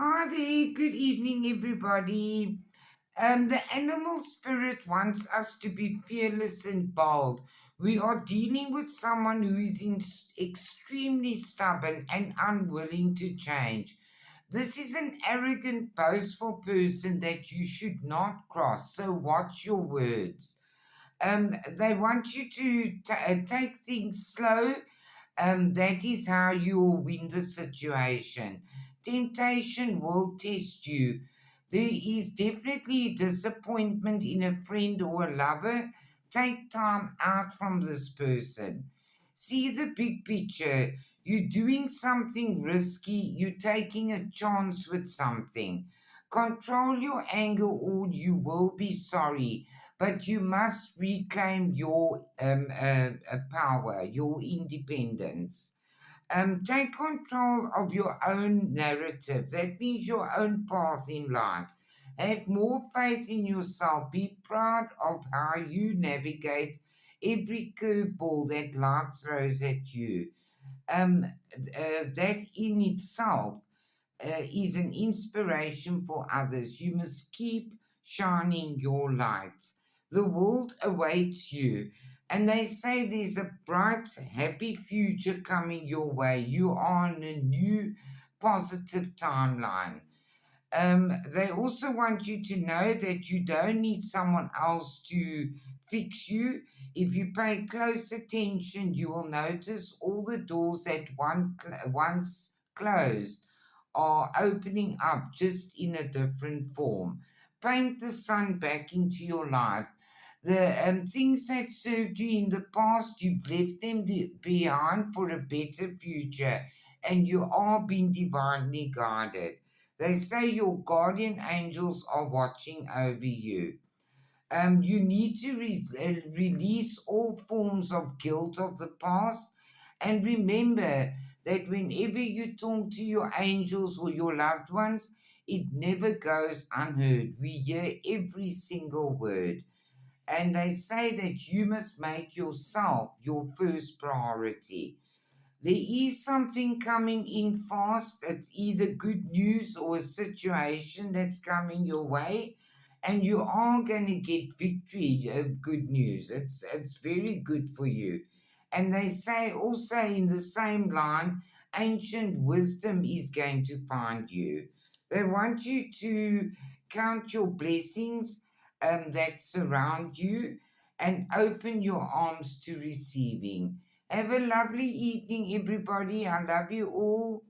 Hi there, good evening, everybody. The animal spirit wants us to be fearless and bold. We are dealing with someone who is extremely stubborn and unwilling to change. This is an arrogant, boastful person that you should not cross, so watch your words. They want you to take things slow. That is how you will win the situation. Temptation will test you. There is definitely disappointment in a friend or a lover. Take time out from this person. See the big picture. You're doing something risky, you're taking a chance with something. Control your anger or you will be sorry, but you must reclaim your power, your independence. Take control of your own narrative. That means your own path in life. Have more faith in yourself. Be proud of how you navigate every curveball that life throws at you. That in itself is an inspiration for others. You must keep shining your light. The world awaits you. And they say there's a bright, happy future coming your way. You are on a new, positive timeline. They also want you to know that you don't need someone else to fix you. If you pay close attention, you will notice all the doors that once closed are opening up just in a different form. Paint the sun back into your life. The things that served you in the past, you've left them behind for a better future, and you are being divinely guided. They say your guardian angels are watching over you. You need to release all forms of guilt of the past and remember that whenever you talk to your angels or your loved ones, it never goes unheard. We hear every single word. And they say that you must make yourself your first priority. There is something coming in fast. It's either good news or a situation that's coming your way, and you are going to get victory. Good news. It's very good for you. And they say also in the same line, ancient wisdom is going to find you. They want you to count your blessings that surround you and open your arms to receiving. Have a lovely evening, everybody. I love you all.